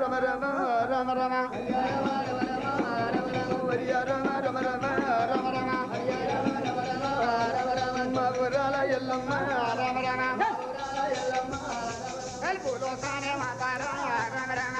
రమ రమ రమ రమ హరియ రమ రమ రమ రమ రమ మగురాల ఎల్లమ్మ రమ రమ పూలోకానే మాతార రమ రమ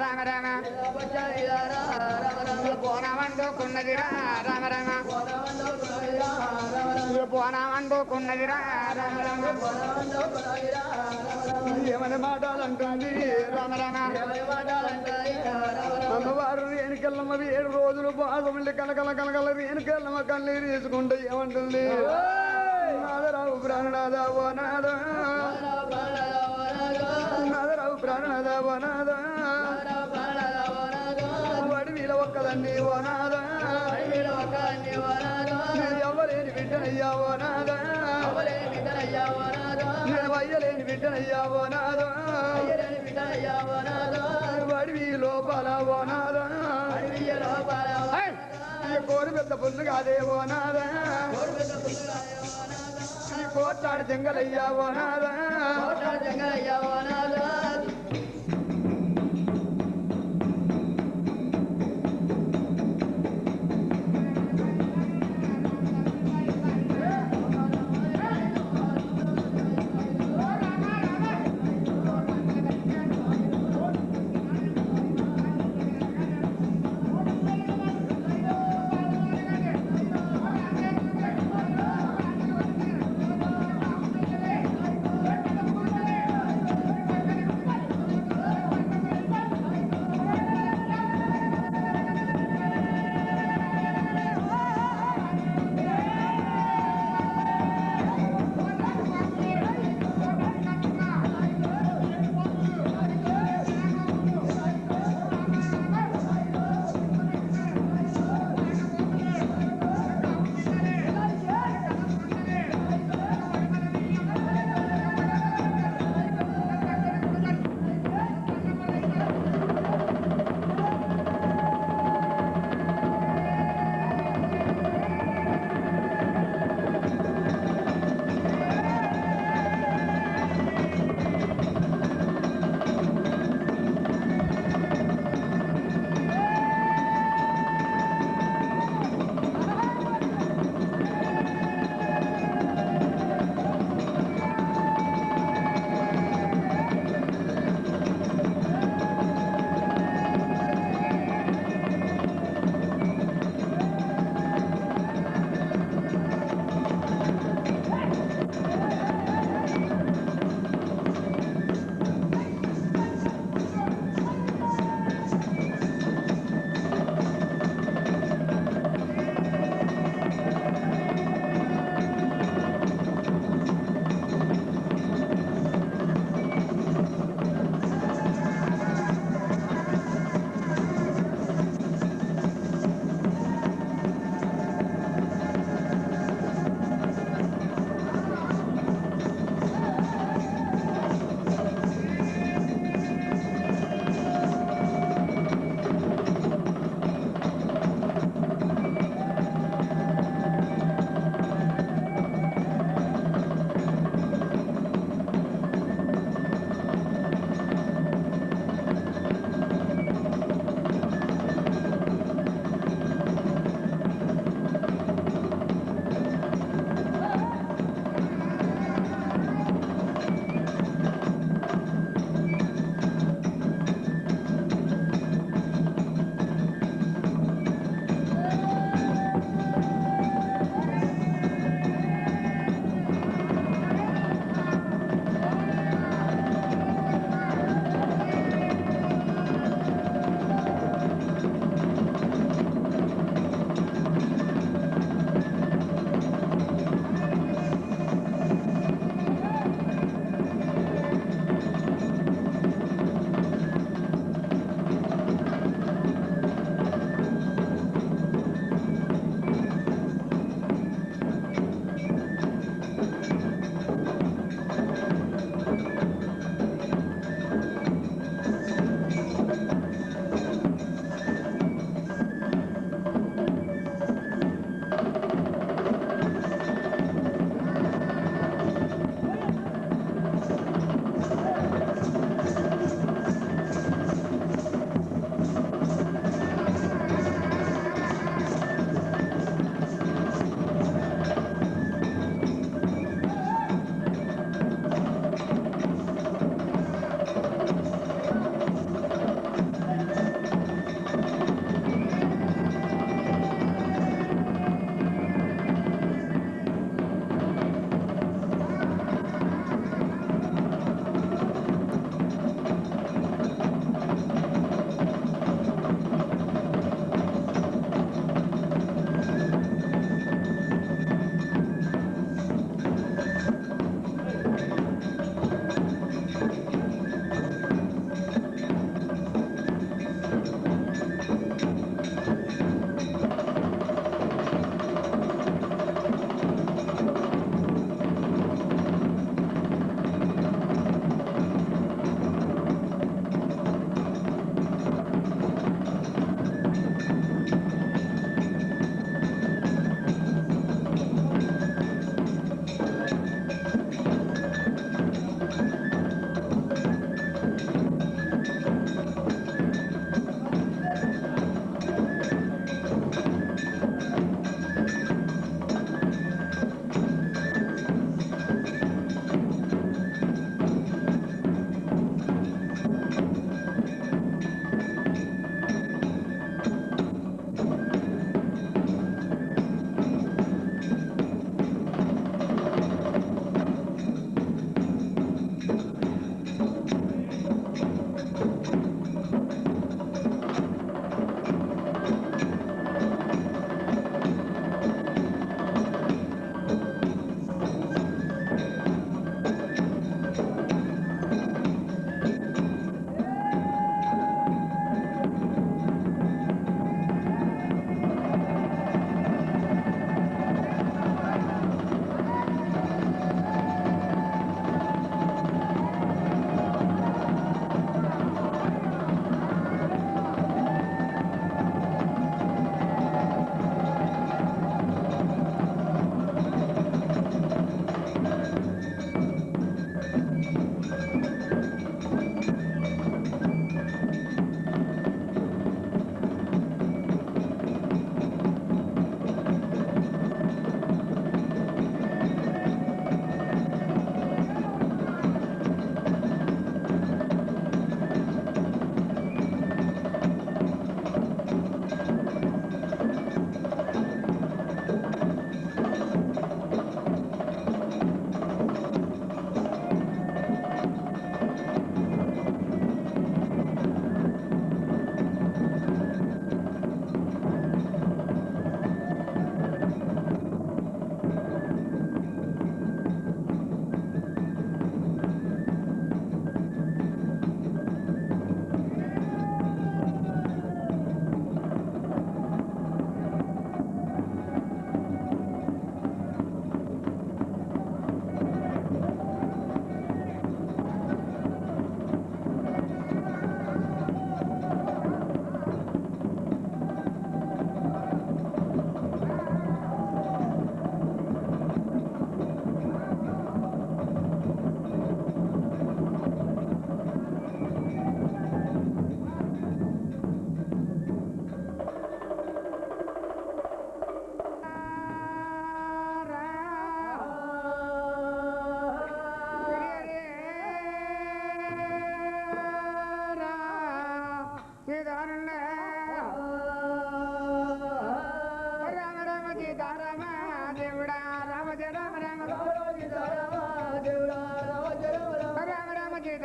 రామ రామ పోనమండుకున్నదిరా రామ రామ పోనమండుకున్నదిరా రామ రామ ఏమని మాటలంటుంది రామ రామ అమ్మవారు రేణుకెళ్ళమ్మ 7 రోజులు బాధముండి కలకల కలకల రేణుకెళ్ళమ్మ కన్నీరు తీసుకుంటే ఏమంటుంది నాదరావు ప్రాణనాథ ఓ నాద నాదరావు ప్రాణనాథ ఓ నాద వడివీల ఒక్కదాన్ని ఓ నాద నేను ఎవలేని బిడ్డనయ్యా ఓ నాద నేను వయ్యలేని బిడ్డనయ్యా ఓ నాద వడివి లోపల ఓ నాద కోరి పెద్ద పుల్లు కాదే ఓ నాద కోటాడు జంగలయ్యా ఓ నాద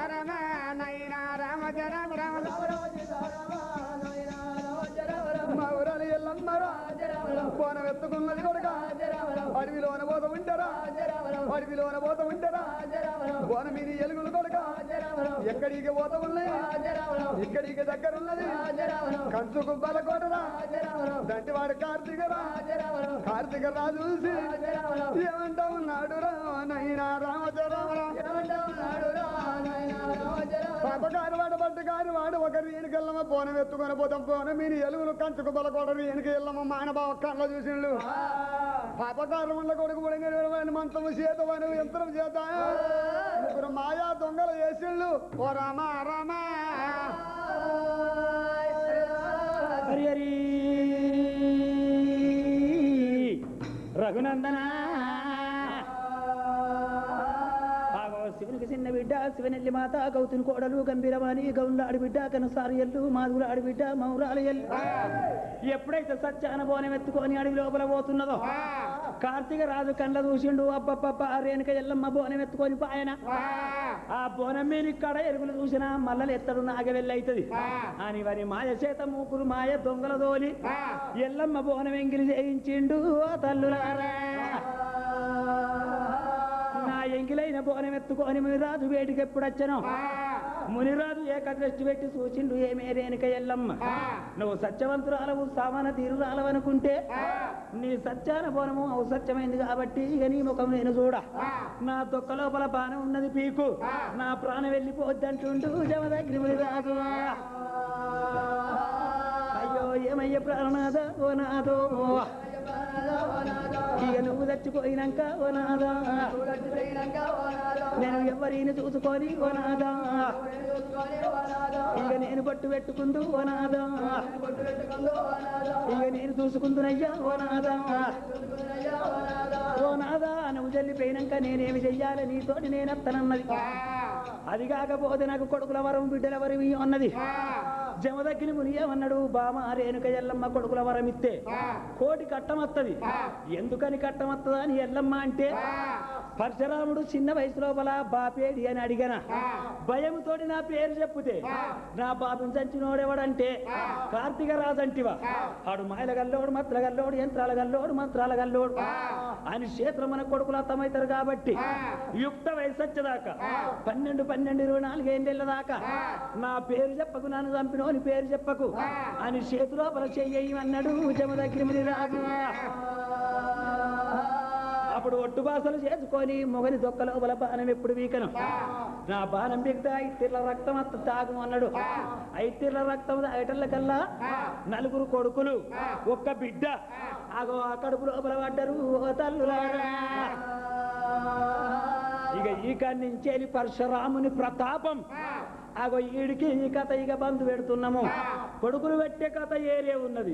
సీతారామ నైనా రామ జరామ రామ మా ఊరాలు ఎల్లమ్మరా పోనం ఎత్తుకున్నది కొడుక అడవిలోన పోత ఉంటారా అడవిలోన పోత ఉంటారా పోనం ఇది ఎలుగులు కొడుక ఎక్కడికి పోత ఉన్నాయి ఇక్కడికి దగ్గర ఉన్నది కంచుకు బలకోటరా దంటివాడు కార్తీక రాజు చూసి ఏమంటా ఉన్నాడు రానైనా పాపకారు వాడు పట్టుకారు వాడు ఒకరు వెనుకెళ్ళమ్మ పోనం ఎత్తుకొని పోతాం పోనం మీరు ఎలుగులు కంచుకు బలకోటరు వెనుక వెళ్ళమ్మ మానబావ కళ్ళ చూసిండు పాపకారు ఉన్న కొడుకు పడిన మంత్రము చేతమని యంత్రం చేత ముగ్గురు మాయా దొంగలు చేసిండు ఓ రామా రామా హరి హరి రఘునందన శివునికి చిన్న బిడ్డ శివనెల్లి మాత గౌతుని కోడలు గంభీరవాణి గౌన్ల ఆడిబిడ్డ కనసారియల్లు మాధుల ఆడిబిడ్డ మౌరాలయల్లు ఎప్పుడైతే సత్యాన బోనం ఎత్తుకొని అడవి లోపల పోతున్నదో కార్తీక రాజు కండ్ల చూసిండు అబ్బబ్బబ్బ రేణుక ఎల్లమ్మ బోనం ఎత్తుకొని పాయన ఆ బోనం మీద ఇక్కడ ఎరుగులు చూసినా మల్లలు ఎత్తడు నాగవెల్లి అవుతుంది అని వారి మాయ చేత మూకురు మాయ దొంగల దోలి ఎల్లమ్మ బోనం ఎంగిలి చేయించిండు తల్లులారా నా ఎంగిలైన బోనం ఎత్తుకొని మునిరాజు వేడికి ఎప్పుడు వచ్చాను మునిరాజు ఏకదృష్టి పెట్టి చూచిండు ఏమే రేణుక ఎల్లమ్మ నువ్వు సత్యవంతురాలవు సామాన తీరురాలవనుకుంటే నీ సత్యాన బోనము ఔసత్యమైంది కాబట్టి ఇక నీ ముఖం నేను చూడ నా దొక్క లోపల బాణం ఉన్నది పీకు నా ప్రాణం వెళ్ళిపోద్దంటుండు జమదగ్ని మునిరాజు అయ్యో ఏమయ్య ప్రాణనాథ ఓ నాదో ఇక నువ్వు చచ్చిపోయినాక ఓ నాదా నేను ఎవరిని చూసుకొని ఓ నాదా ఇక నేను పట్టు పెట్టుకుందు ఓ నాదా ఇక నేను చూసుకుందునయ్యా ఓ నాదా ఓ నాదా నువ్వు చల్లిపోయినాక నేనేమి చెయ్యాలి నీతోటి నేనత్తనన్నది అది కాకపోతే నాకు కొడుకుల వరం బిడ్డల వరం అన్నది జమదగ్ని ముని ఏమన్నాడు బామ రేణుక ఎల్లమ్మ కొడుకుల వరం ఇస్తే కోటి కట్టమత్తది ఎందుకని కట్టమత్తదా అని ఎల్లమ్మ అంటే పరశురాముడు చిన్న వయసు లోపల బాపేడి అని అడిగన భయంతోటి నా పేరు చెప్పుతే నా బాబుని చంచినోడెవడంటే కార్తీక రాజంటివా ఆడు మాయల గల్లోడు మత్తుల గల్లోడు యంత్రాల గల్లోడు మంత్రాల గల్లోడు అని క్షేత్రం మన కొడుకులు అర్థమవుతారు కాబట్టి యుక్త వయసు వచ్చేదాకా 12, 24 ఏళ్ళ దాకా నా పేరు చెప్పకు నన్ను చంపినోని పేరు చెప్పకు అని చేతిలోపల చెయ్యమన్నాడు జమదగ్ని మునిరాజు అప్పుడు ఒట్టు బాసలు చేసుకొని మొగని దొక్క లోపల బాణం ఎప్పుడు వీకను నా బాణం బిగ్దా 5 రక్తం అంత తాగు అన్నాడు 5 రక్తం తాగటల్ల కల్లా 4 కొడుకులు 1 బిడ్డ ఆగో ఆ కడుపు లోపల పడ్డరు ఓ తల్లులారా ఇక ఈ కాడి నుంచి పరశురాముని ప్రతాపం ఆగో ఈడికి ఈ కథ ఇక బంధు పెడుతున్నాము కొడుకులు పెట్టే కథ ఏరే ఉన్నది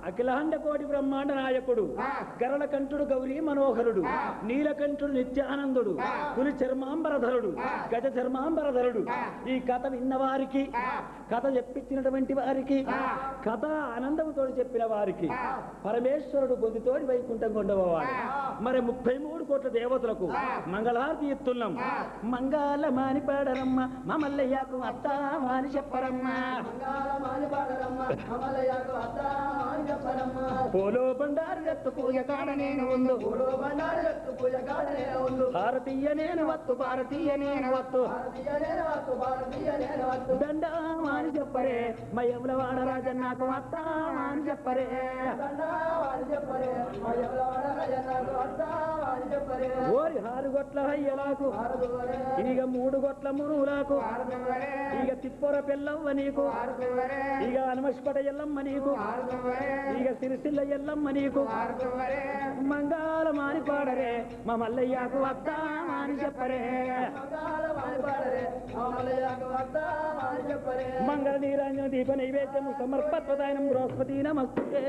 అఖిలాండ కోటి బ్రహ్మాండ నాయకుడు గరళ కంఠుడు గౌరీ మనోహరుడు నీలకంఠుడు నిత్యానందుడు పులి చర్మాంబరధరుడు గజ చర్మాంబరధరుడు ఈ కథ విన్నవారికి కథ చెప్పించినటువంటి వారికి కథ ఆనందముతో చెప్పిన వారికి పరమేశ్వరుడు బొందితోడి వైకుంఠం కొండవాడు మరి 33 కోట్ల దేవతలకు మంగళారతి ఇస్తున్నాం మంగళ మాని పాడరమ్మ మమల్లయ్యకు అత్తామని చెప్పరమ్మా పోలో బండారు ఎత్తు పూజ కాడ నేను ఉండు భారతీయ నేను వత్తు భారతీయ నేను వత్తు దండామని చెప్పరే మయముల వాడ రాజన్నాకు అత్తామని చెప్పరే ఓరి 6 గొట్ల హయ్యలాకు ఇక 3 గొట్ల మునువులకు ఇక తిప్పొర పెళ్ళవ్వ నీకు ఇక అనమస్పట ఎల్లమ్మ నీకు ఇక సిరిసిల్ల ఎల్లమ్మ నీకు మంగాళ మాని పాడరే మా మల్లయ్యకు వద్దామని చెప్పరే మంగళ నీరాంజన దీప నైవేద్యము సమర్పత్వదాయనం బృహస్పతి నమస్తే